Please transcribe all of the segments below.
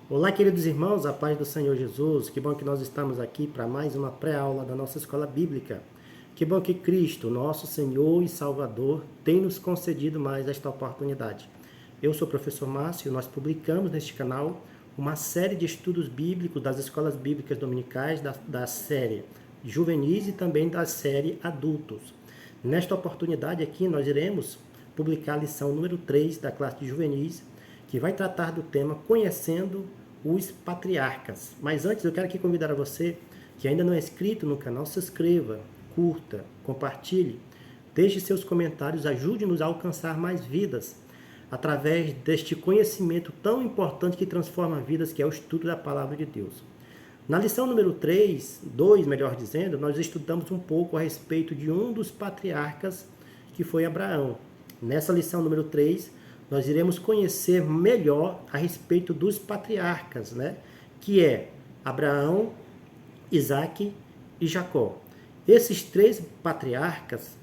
Olá, queridos irmãos, a paz do Senhor Jesus. Que bom que nós estamos aqui para mais uma pré-aula da nossa escola bíblica. Que bom que Cristo, nosso Senhor e Salvador, tem nos concedido mais esta oportunidade. Eu sou o professor Márcio e nós publicamos neste canal uma série de estudos bíblicos das escolas bíblicas dominicais, da série juvenis e também da série adultos. Nesta oportunidade aqui nós iremos publicar a lição número 3 da classe de juvenis, que vai tratar do tema Conhecendo os Patriarcas. Mas antes eu quero aqui convidar a você que ainda não é inscrito no canal, se inscreva, curta, compartilhe, deixe seus comentários, ajude-nos a alcançar mais vidas através deste conhecimento tão importante que transforma vidas, que é o estudo da Palavra de Deus. Na lição número 2, melhor dizendo, nós estudamos um pouco a respeito de um dos patriarcas, que foi Abraão. Nessa lição número 3, nós iremos conhecer melhor a respeito dos patriarcas, que é Abraão, Isaque e Jacó. Esses três patriarcas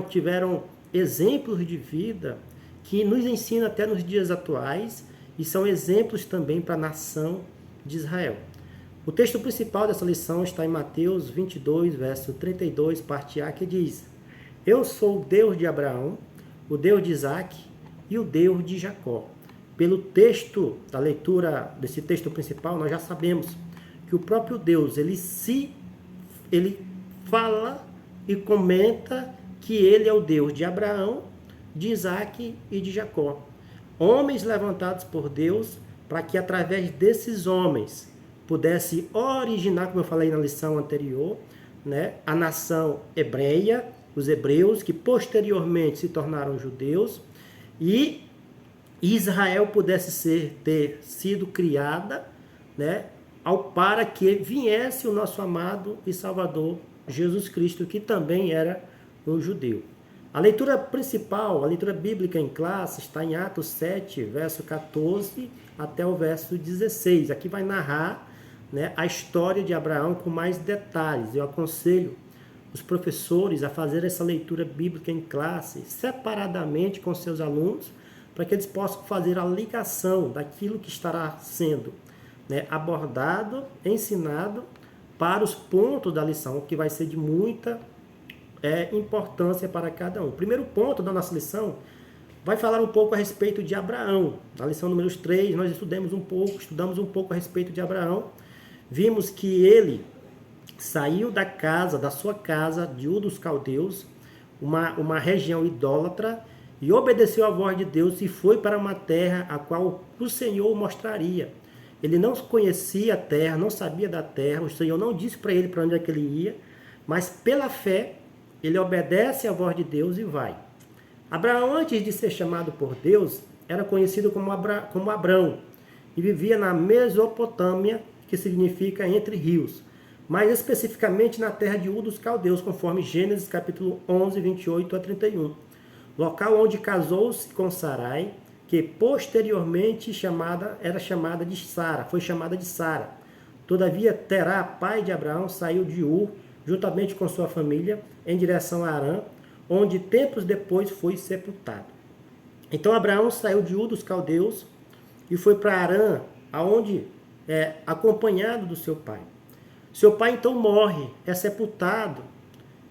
tiveram exemplos de vida que nos ensinam até nos dias atuais e são exemplos também para a nação de Israel. O texto principal dessa lição está em Mateus 22, verso 32, parte A, que diz: Eu sou o Deus de Abraão, o Deus de Isaque e o Deus de Jacó. Pelo texto, da leitura desse texto principal, nós já sabemos que o próprio Deus, ele fala e comenta que ele é o Deus de Abraão, de Isaque e de Jacó. Homens levantados por Deus para que através desses homens pudesse originar, como eu falei na lição anterior, a nação hebreia, os hebreus, que posteriormente se tornaram judeus, e Israel pudesse ter sido criada, para que viesse o nosso amado e Salvador Jesus Cristo, que também era um judeu. A leitura principal, a leitura bíblica em classe, está em Atos 7, verso 14 até o verso 16. Aqui vai narrar a história de Abraão com mais detalhes. Eu aconselho os professores a fazer essa leitura bíblica em classe, separadamente com seus alunos, para que eles possam fazer a ligação daquilo que estará sendo abordado, ensinado, para os pontos da lição, que vai ser de muita importância para cada um. O primeiro ponto da nossa lição vai falar um pouco a respeito de Abraão. Na lição número 3, nós estudamos um pouco a respeito de Abraão. Vimos que ele saiu da sua casa de Ur dos Caldeus, uma região idólatra, e obedeceu à voz de Deus e foi para uma terra a qual o Senhor mostraria. Ele não conhecia a terra, não sabia da terra, o Senhor não disse para ele para onde é que ele ia, mas pela fé ele obedece à voz de Deus e vai. Abraão, antes de ser chamado por Deus, era conhecido como Abrão e vivia na Mesopotâmia, que significa entre rios, mais especificamente na terra de Ur dos Caldeus, conforme Gênesis capítulo 11, 28 a 31. Local onde casou-se com Sarai, que posteriormente era chamada de Sara, foi chamada de Sara. Todavia, Terá, pai de Abraão, saiu de Ur, juntamente com sua família, em direção a Harã, onde tempos depois foi sepultado. Então Abraão saiu de Ur dos Caldeus e foi para Harã, aonde acompanhado do seu pai. Seu pai então morre, é sepultado,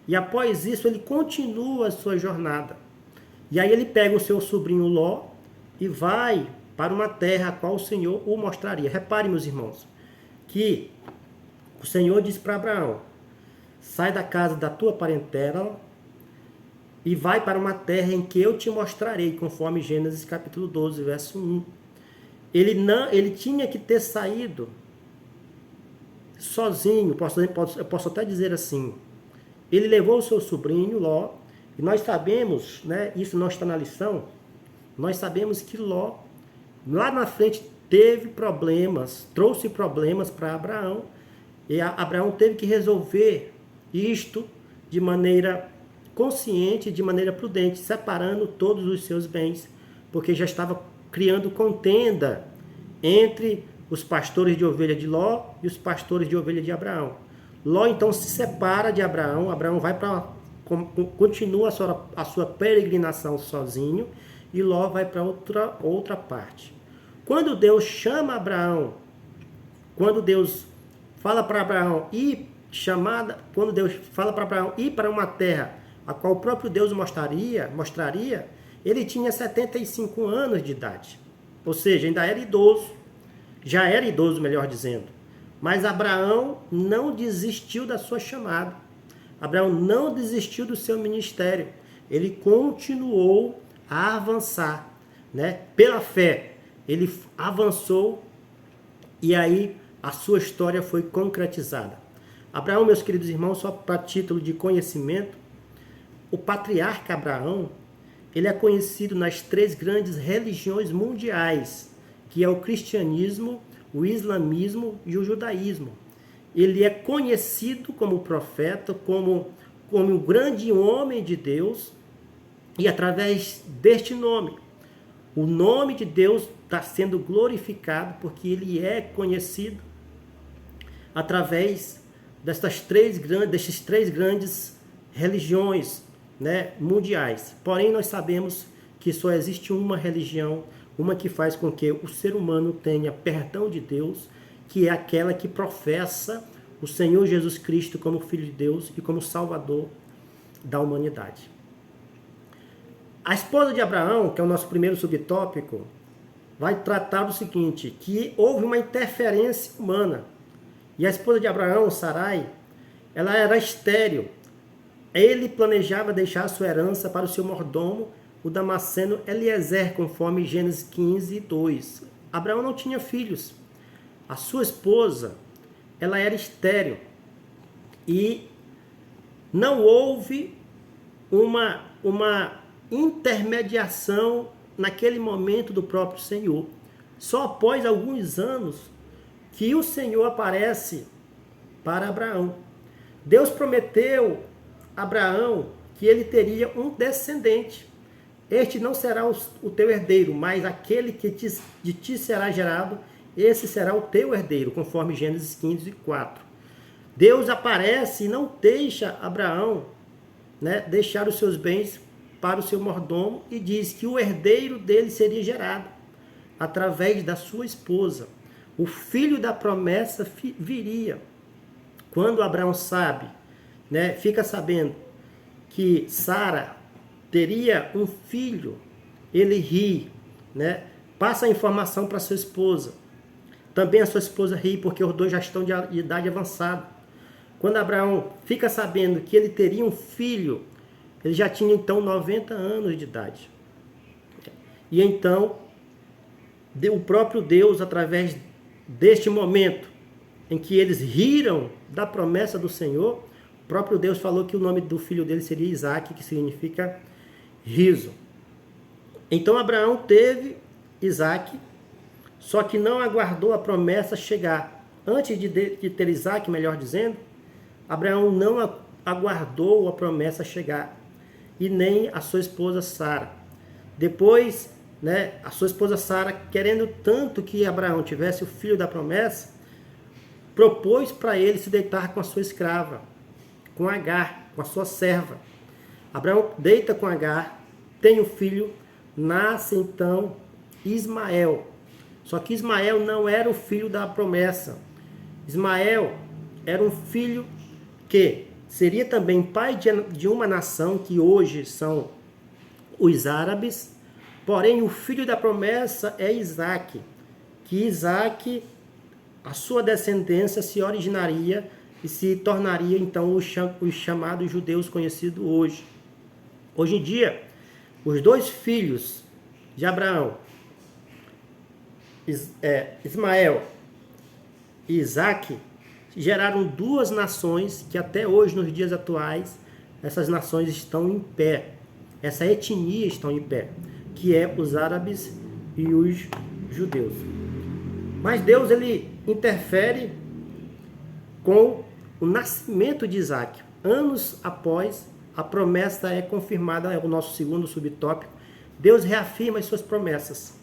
e após isso ele continua a sua jornada. E aí ele pega o seu sobrinho Ló e vai para uma terra a qual o Senhor o mostraria. Repare, meus irmãos, que o Senhor diz para Abraão: sai da casa da tua parentela e vai para uma terra em que eu te mostrarei, conforme Gênesis capítulo 12, verso 1. Ele tinha que ter saído sozinho, eu posso até dizer assim. Ele levou o seu sobrinho Ló, e nós sabemos, isso não está na lição, nós sabemos que Ló, lá na frente, trouxe problemas para Abraão, e Abraão teve que resolver isto de maneira consciente, de maneira prudente, separando todos os seus bens, porque já estava criando contenda entre os pastores de ovelha de Ló e os pastores de ovelha de Abraão. Ló então se separa de Abraão, Abraão continua a sua peregrinação sozinho, e Ló vai para outra parte. Quando Deus chama Abraão, quando Deus fala para Abraão quando Deus fala para Abraão ir para uma terra a qual o próprio Deus mostraria, ele tinha 75 anos de idade. Ou seja, ainda era idoso. Já era idoso, melhor dizendo. Mas Abraão não desistiu da sua chamada. Abraão não desistiu do seu ministério. Ele continuou a avançar, né? Pela fé. Ele avançou e aí a sua história foi concretizada. Abraão, meus queridos irmãos, só para título de conhecimento, o patriarca Abraão, ele é conhecido nas 3 grandes religiões mundiais, que é o cristianismo, o islamismo e o judaísmo. Ele é conhecido como profeta, como um grande homem de Deus, e através deste nome, o nome de Deus está sendo glorificado, porque ele é conhecido através desses 3 grandes religiões, né, mundiais. Porém, nós sabemos que só existe uma religião, uma que faz com que o ser humano tenha perdão de Deus, que é aquela que professa o Senhor Jesus Cristo como Filho de Deus e como Salvador da humanidade. A esposa de Abraão, que é o nosso primeiro subtópico, vai tratar do seguinte, que houve uma interferência humana. E a esposa de Abraão, Sarai, ela era estéril. Ele planejava deixar sua herança para o seu mordomo, o damasceno Eliezer, conforme Gênesis 15, 2. Abraão não tinha filhos. A sua esposa, ela era estéril. E não houve uma intermediação naquele momento do próprio Senhor. Só após alguns anos que o Senhor aparece para Abraão. Deus prometeu a Abraão que ele teria um descendente. Este não será o teu herdeiro, mas aquele que de ti será gerado, esse será o teu herdeiro, conforme Gênesis 15, 4. Deus aparece e não deixa Abraão, né, deixar os seus bens para o seu mordomo e diz que o herdeiro dele seria gerado através da sua esposa. O filho da promessa viria. Quando Abraão sabe, né, fica sabendo que Sara teria um filho, ele ri, né, passa a informação para sua esposa. Também a sua esposa ri, porque os dois já estão de idade avançada. Quando Abraão fica sabendo que ele teria um filho, ele já tinha então 90 anos de idade. E então, o próprio Deus, através deste momento em que eles riram da promessa do Senhor, o próprio Deus falou que o nome do filho dele seria Isaque, que significa riso. Então Abraão teve Isaque, só que não aguardou a promessa chegar. Antes de ter Isaque, melhor dizendo, Abraão não aguardou a promessa chegar, e nem a sua esposa Sara. Depois, né, a sua esposa Sara, querendo tanto que Abraão tivesse o filho da promessa, propôs para ele se deitar com a sua escrava, com Agar, com a sua serva. Abraão deita com Agar, tem o filho, nasce então Ismael. Só que Ismael não era o filho da promessa. Ismael era um filho que seria também pai de uma nação que hoje são os árabes. Porém, o filho da promessa é Isaque, que Isaque, a sua descendência se originaria e se tornaria então os chamados judeus conhecidos hoje. Hoje em dia, os 2 filhos de Abraão, Ismael e Isaque, geraram 2 nações que até hoje, nos dias atuais, essas nações estão em pé. Essa etnia estão em pé, que é os árabes e os judeus. Mas Deus, ele interfere com o nascimento de Isaque. Anos após, a promessa é confirmada, é o nosso segundo subtópico. Deus reafirma as suas promessas.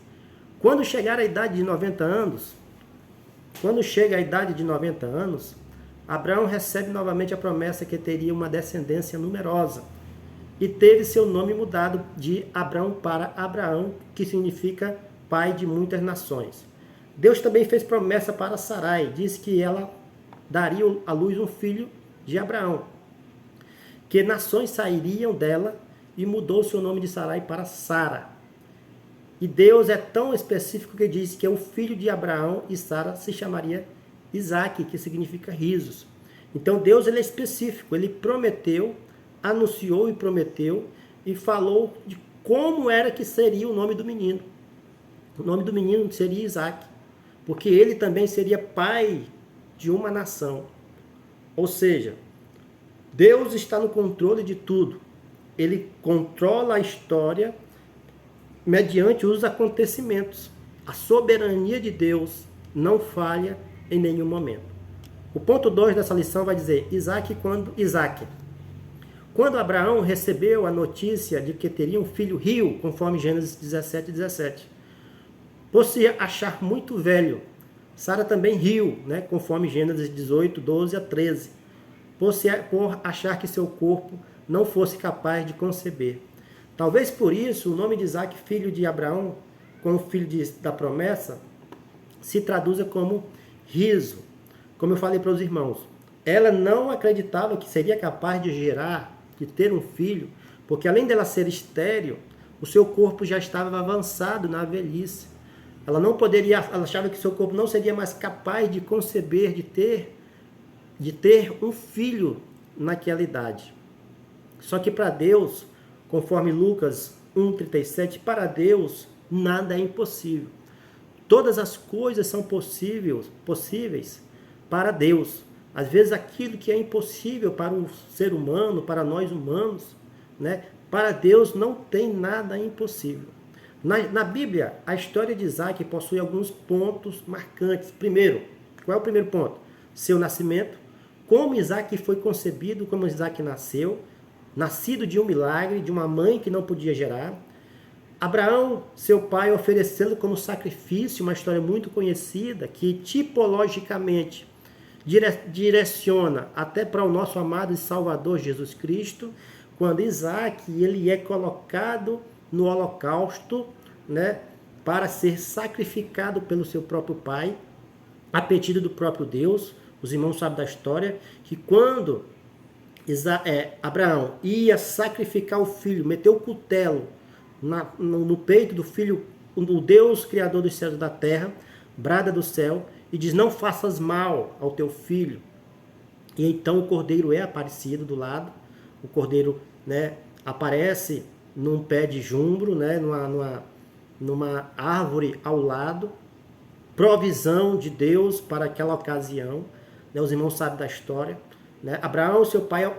Quando chegar a idade de 90 anos, Abraão recebe novamente a promessa que teria uma descendência numerosa e teve seu nome mudado de Abrão para Abraão, que significa pai de muitas nações. Deus também fez promessa para Sarai, disse que ela daria à luz um filho de Abraão, que nações sairiam dela, e mudou seu nome de Sarai para Sara. E Deus é tão específico que diz que o filho de Abraão e Sara se chamaria Isaque, que significa risos. Então Deus ele é específico, ele prometeu, anunciou e prometeu e falou de como era que seria o nome do menino. O nome do menino seria Isaque, porque ele também seria pai de uma nação. Ou seja, Deus está no controle de tudo. Ele controla a história mediante os acontecimentos. A soberania de Deus não falha em nenhum momento. O ponto 2 dessa lição vai dizer, quando Abraão recebeu a notícia de que teria um filho riu, conforme Gênesis 17, por se achar muito velho, Sara também riu, né, conforme Gênesis 18, 12 a 13, por achar que seu corpo não fosse capaz de conceber. Talvez por isso o nome de Isaque, filho de Abraão, como filho da promessa, se traduza como riso. Como eu falei para os irmãos, ela não acreditava que seria capaz de gerar, de ter um filho, porque além dela ser estéril, o seu corpo já estava avançado na velhice. Ela não poderia, ela achava que seu corpo não seria mais capaz de conceber, de ter um filho naquela idade. Só que para Deus, conforme Lucas 1,37, para Deus nada é impossível. Todas as coisas são possíveis para Deus. Às vezes aquilo que é impossível para o ser humano, para nós humanos, né? Para Deus não tem nada impossível. Na Bíblia, a história de Isaque possui alguns pontos marcantes. Primeiro, qual é o primeiro ponto? Seu nascimento. Como Isaque foi concebido, como Isaque nasceu, nascido de um milagre, de uma mãe que não podia gerar. Abraão, seu pai, oferecendo como sacrifício, uma história muito conhecida, que tipologicamente direciona até para o nosso amado e Salvador Jesus Cristo, quando Isaque ele é colocado no holocausto, né, para ser sacrificado pelo seu próprio pai, a pedido do próprio Deus. Os irmãos sabem da história, que quando Abraão ia sacrificar o filho, meteu o cutelo no peito do filho, o Deus Criador dos céus e da terra, brada do céu, e diz, não faças mal ao teu filho. E então o cordeiro é aparecido do lado, o cordeiro, né, aparece num pé de jumbro, né, numa árvore ao lado, provisão de Deus para aquela ocasião, né, os irmãos sabem da história, né? Abraão, seu pai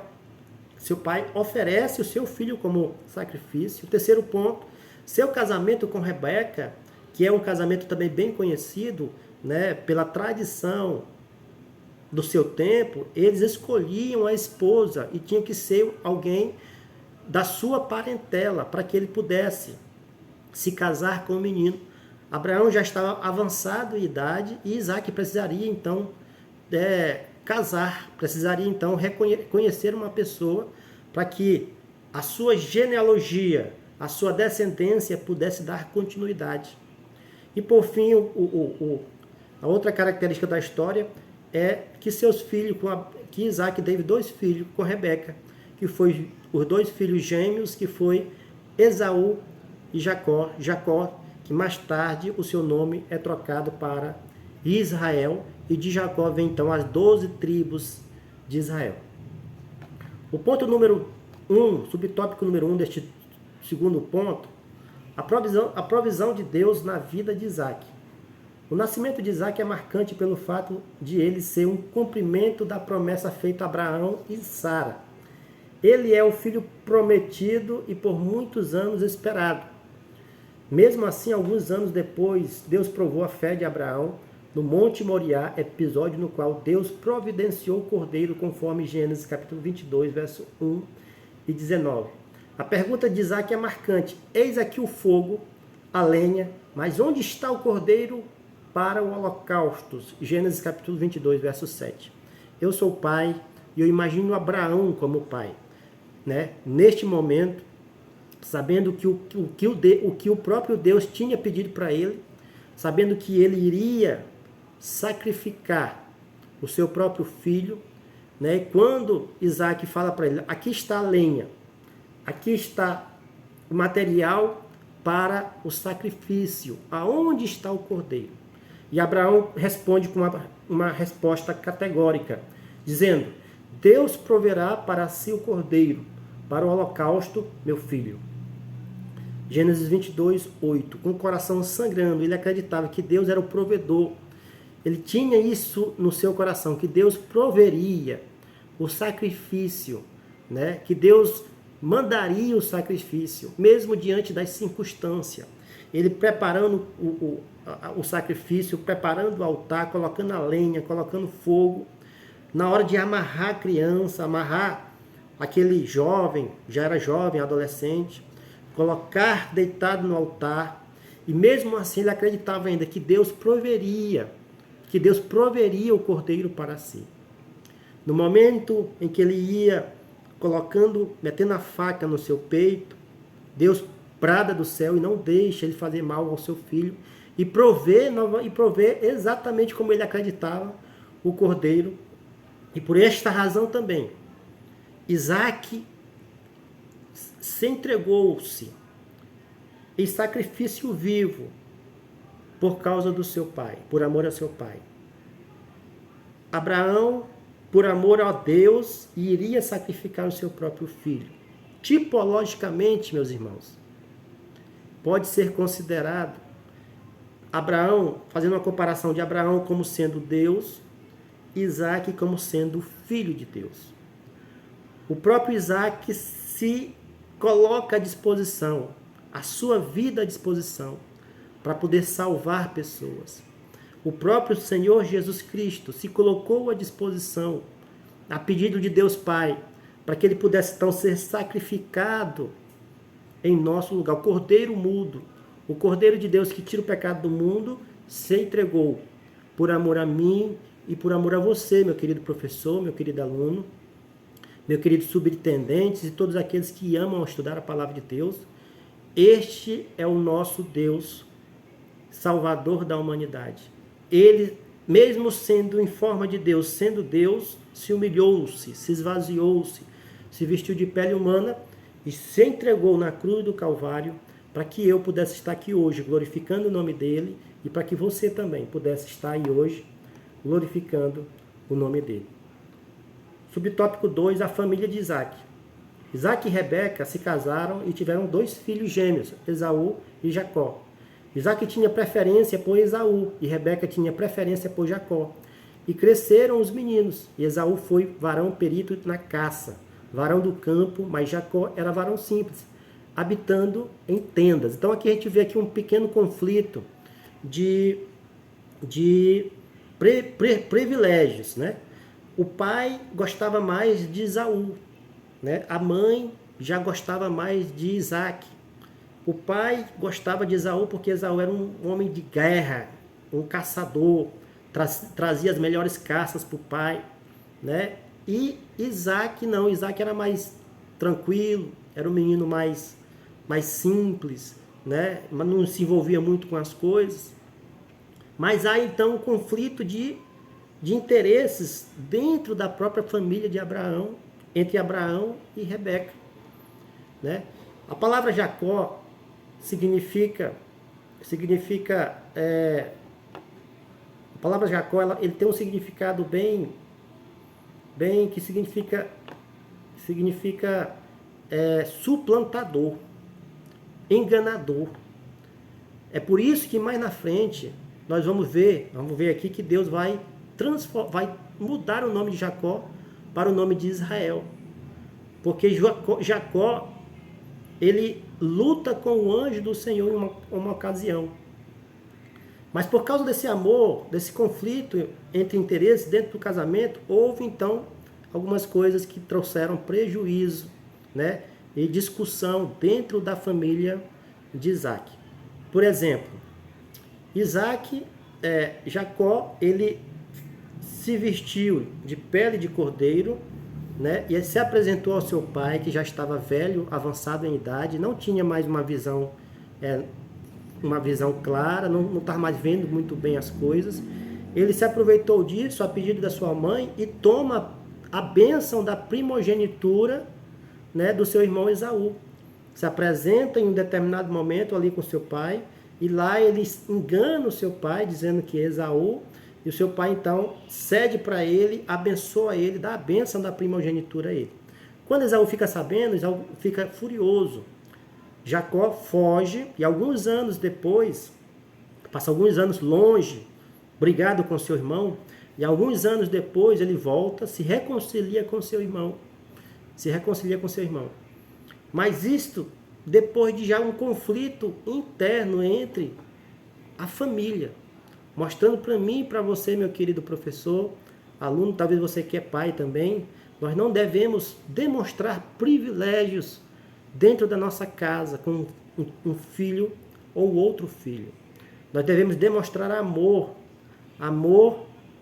oferece o seu filho como sacrifício. O terceiro ponto, seu casamento com Rebeca, que é um casamento também bem conhecido, né, pela tradição do seu tempo, eles escolhiam a esposa e tinha que ser alguém da sua parentela para que ele pudesse se casar com o menino. Abraão já estava avançado em idade e Isaque precisaria então casar, precisaria então reconhecer uma pessoa para que a sua genealogia, a sua descendência pudesse dar continuidade. E por fim, a outra característica da história é que seus filhos, que Isaque teve 2 filhos com Rebeca, que foi os 2 filhos gêmeos, que foi Esaú e Jacó, que mais tarde o seu nome é trocado para Israel, e de Jacó vem então as 12 tribos de Israel. O ponto número 1, subtópico número 1 deste segundo ponto, a provisão de Deus na vida de Isaque. O nascimento de Isaque é marcante pelo fato de ele ser um cumprimento da promessa feita a Abraão e Sara. Ele é o filho prometido e por muitos anos esperado. Mesmo assim, alguns anos depois, Deus provou a fé de Abraão no Monte Moriá, episódio no qual Deus providenciou o cordeiro, conforme Gênesis capítulo 22, verso 1 e 19. A pergunta de Isaque é marcante. Eis aqui o fogo, a lenha, mas onde está o cordeiro para o holocausto? Gênesis capítulo 22, verso 7. Eu sou pai e eu imagino Abraão como pai, né? Neste momento, sabendo o que o próprio Deus tinha pedido para ele, sabendo que ele iria sacrificar o seu próprio filho, né? E quando Isaac fala para ele, aqui está a lenha, aqui está o material para o sacrifício, aonde está o cordeiro? E Abraão responde com uma resposta categórica, dizendo, Deus proverá para si o cordeiro, para o holocausto, meu filho. Gênesis 22, 8. Com o coração sangrando, ele acreditava que Deus era o provedor. Ele tinha isso no seu coração, que Deus proveria o sacrifício, né? Que Deus mandaria o sacrifício, mesmo diante das circunstâncias. Ele preparando o sacrifício, preparando o altar, colocando a lenha, colocando fogo. Na hora de amarrar a criança, amarrar aquele jovem, já era jovem, adolescente, colocar deitado no altar. E mesmo assim ele acreditava ainda que Deus proveria o cordeiro para si. No momento em que ele ia metendo a faca no seu peito, Deus brada do céu e não deixa ele fazer mal ao seu filho e prover exatamente como ele acreditava o cordeiro. E por esta razão também, Isaac se entregou-se em sacrifício vivo por causa do seu pai, por amor ao seu pai. Abraão, por amor a Deus, iria sacrificar o seu próprio filho. Tipologicamente, meus irmãos, pode ser considerado Abraão, fazendo uma comparação de Abraão como sendo Deus, Isaac como sendo filho de Deus. O próprio Isaac se coloca à disposição, a sua vida à disposição, para poder salvar pessoas. O próprio Senhor Jesus Cristo se colocou à disposição, a pedido de Deus Pai, para que ele pudesse então ser sacrificado em nosso lugar. O Cordeiro mudo, o Cordeiro de Deus que tira o pecado do mundo, se entregou por amor a mim e por amor a você, meu querido professor, meu querido aluno, meu querido subintendente e todos aqueles que amam estudar a palavra de Deus. Este é o nosso Deus, Salvador da humanidade. Ele, mesmo sendo em forma de Deus, sendo Deus, se humilhou-se, se esvaziou-se, se vestiu de pele humana e se entregou na cruz do Calvário para que eu pudesse estar aqui hoje glorificando o nome dele e para que você também pudesse estar aí hoje glorificando o nome dele. Subtópico 2, a família de Isaac. Isaac e Rebeca se casaram e tiveram 2 filhos gêmeos, Esaú e Jacó. Isaac tinha preferência por Esaú e Rebeca tinha preferência por Jacó. E cresceram os meninos, e Esaú foi varão perito na caça, varão do campo, mas Jacó era varão simples, habitando em tendas. Então aqui a gente vê aqui um pequeno conflito de privilégios, né? O pai gostava mais de Esaú, né? A mãe já gostava mais de Isaac. O pai gostava de Esaú porque Esaú era um homem de guerra, um caçador, trazia as melhores caças para o pai, né? E Isaac não, Isaac era mais tranquilo, era um menino mais simples, né? Mas não se envolvia muito com as coisas. Mas há então um conflito de interesses dentro da própria família de Abraão, entre Abraão e Rebeca, né? A palavra Jacó significa a palavra Jacó, ele tem um significado bem que significa suplantador, enganador. É por isso que mais na frente nós vamos ver aqui que Deus vai mudar o nome de Jacó para o nome de Israel. Porque Jacó, ele luta com o anjo do Senhor em uma ocasião. Mas por causa desse amor, desse conflito entre interesses dentro do casamento, houve então algumas coisas que trouxeram prejuízo, né, e discussão dentro da família de Isaac. Por exemplo, Jacó, ele se vestiu de pele de cordeiro né? E ele se apresentou ao seu pai, que já estava velho, avançado em idade, não tinha mais uma visão clara, não estava mais vendo muito bem as coisas. Ele se aproveitou disso, a pedido da sua mãe, e toma a bênção da primogenitura, né, do seu irmão Esaú. Se apresenta em um determinado momento ali com seu pai, e lá ele engana o seu pai, dizendo que é Esaú, e o seu pai então cede para ele, abençoa ele, dá a bênção da primogenitura a ele. Quando Esaú fica sabendo, Esaú fica furioso. Jacó foge, e alguns anos depois, passa alguns anos longe, brigado com seu irmão, e alguns anos depois ele volta, se reconcilia com seu irmão. Mas isto depois de já um conflito interno entre a família, mostrando para mim e para você, meu querido professor, aluno, talvez você que é pai também, nós não devemos demonstrar privilégios dentro da nossa casa com um filho ou outro filho. Nós devemos demonstrar amor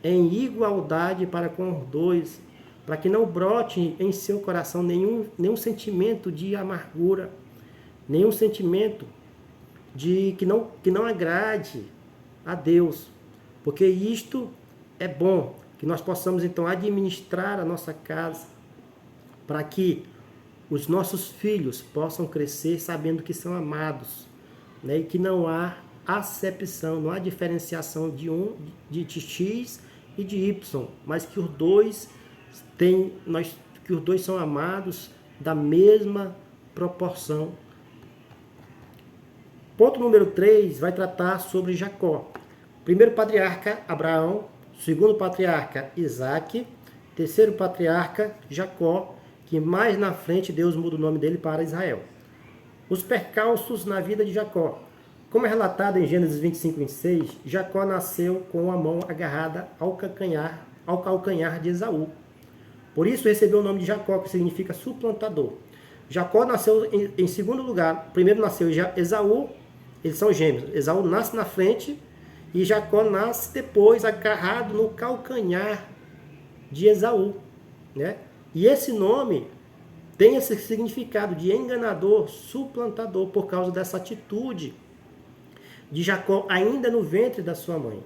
em igualdade para com os dois, para que não brote em seu coração nenhum sentimento de amargura, nenhum sentimento que não agrade a Deus, porque isto é bom, que nós possamos então administrar a nossa casa, para que os nossos filhos possam crescer sabendo que são amados, né? E que não há acepção, não há diferenciação de X e de Y, mas que os dois são amados da mesma proporção. Ponto número 3 vai tratar sobre Jacó. Primeiro patriarca, Abraão. Segundo patriarca, Isaac. Terceiro patriarca, Jacó, que mais na frente Deus muda o nome dele para Israel. Os percalços na vida de Jacó. Como é relatado em Gênesis 25, 26, Jacó nasceu com a mão agarrada ao calcanhar de Esaú. Por isso recebeu o nome de Jacó, que significa suplantador. Jacó nasceu em segundo lugar. Primeiro nasceu Esaú, eles são gêmeos. Esaú nasce na frente e Jacó nasce depois, agarrado no calcanhar de Esaú, né? E esse nome tem esse significado de enganador, suplantador, por causa dessa atitude de Jacó ainda no ventre da sua mãe.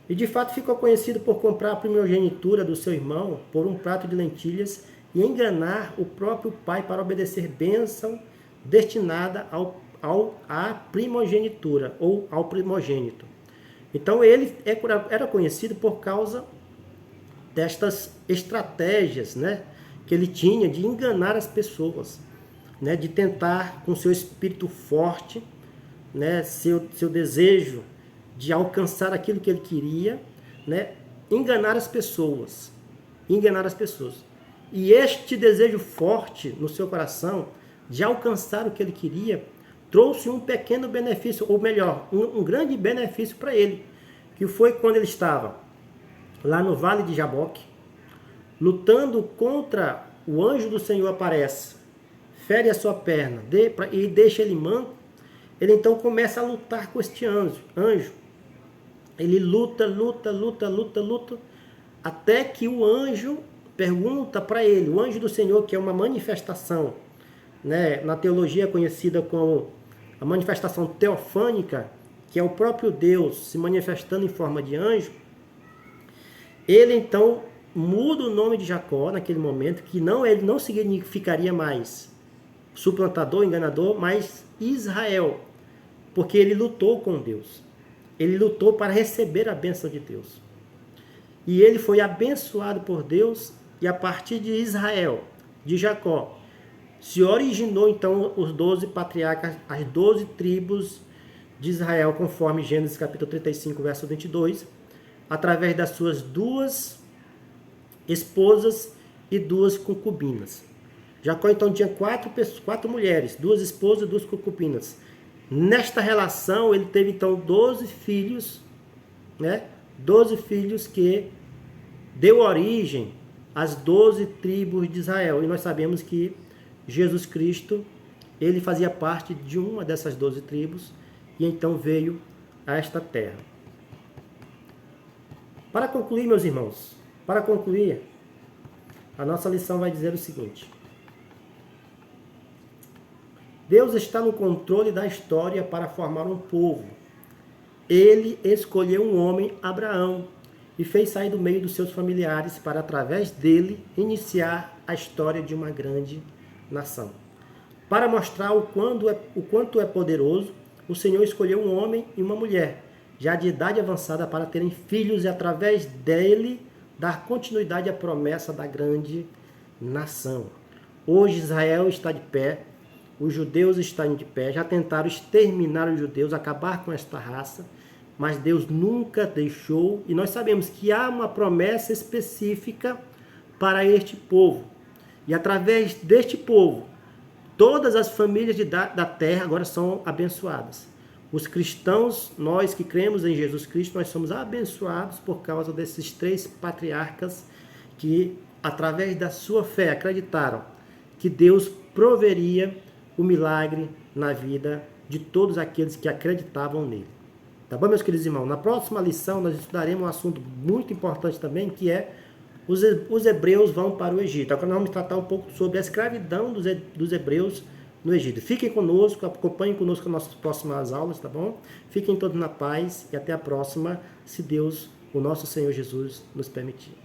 E de fato ficou conhecido por comprar a primogenitura do seu irmão por um prato de lentilhas e enganar o próprio pai para obedecer bênção destinada à primogenitura ou ao primogênito. Então ele era conhecido por causa destas estratégias, né, que ele tinha de enganar as pessoas, né, de tentar com seu espírito forte, né, seu desejo de alcançar aquilo que ele queria, né, enganar as pessoas. E este desejo forte no seu coração de alcançar o que ele queria trouxe um pequeno benefício, ou melhor, um grande benefício para ele, que foi quando ele estava lá no Vale de Jaboque, lutando contra o anjo do Senhor aparece, fere a sua perna e deixa ele manco. Ele então começa a lutar com este anjo. Ele luta, até que o anjo pergunta para ele, o anjo do Senhor, que é uma manifestação, né, na teologia conhecida como a manifestação teofânica, que é o próprio Deus se manifestando em forma de anjo. Ele então muda o nome de Jacó naquele momento, que ele não significaria mais suplantador, enganador, mas Israel, porque ele lutou com Deus. Ele lutou para receber a bênção de Deus. E ele foi abençoado por Deus, e a partir de Israel, de Jacó, se originou então os 12 patriarcas, as 12 tribos de Israel, conforme Gênesis capítulo 35, verso 22, através das suas 2 esposas e 2 concubinas. Jacó então tinha 4 mulheres, 2 esposas e 2 concubinas. Nesta relação ele teve então 12 filhos, né? 12 filhos que deu origem às 12 tribos de Israel. E nós sabemos que Jesus Cristo, ele fazia parte de uma dessas 12 tribos e então veio a esta terra. Para concluir, meus irmãos, A nossa lição vai dizer o seguinte: Deus está no controle da história para formar um povo. Ele escolheu um homem, Abraão, e fez sair do meio dos seus familiares para, através dele, iniciar a história de uma grande nação. Para mostrar o quanto é poderoso, o Senhor escolheu um homem e uma mulher, já de idade avançada, para terem filhos e, através dele, dar continuidade à promessa da grande nação. Hoje Israel está de pé, os judeus estão de pé, já tentaram exterminar os judeus, acabar com esta raça, mas Deus nunca deixou, e nós sabemos que há uma promessa específica para este povo. E através deste povo, todas as famílias da terra agora são abençoadas. Os cristãos, nós que cremos em Jesus Cristo, nós somos abençoados por causa desses 3 patriarcas que, através da sua fé, acreditaram que Deus proveria o milagre na vida de todos aqueles que acreditavam nele. Tá bom, meus queridos irmãos? Na próxima lição nós estudaremos um assunto muito importante também, que é os hebreus vão para o Egito. Agora nós vamos tratar um pouco sobre a escravidão dos hebreus no Egito. Fiquem conosco, acompanhem conosco as nossas próximas aulas, tá bom? Fiquem todos na paz e até a próxima, se Deus, o nosso Senhor Jesus, nos permitir.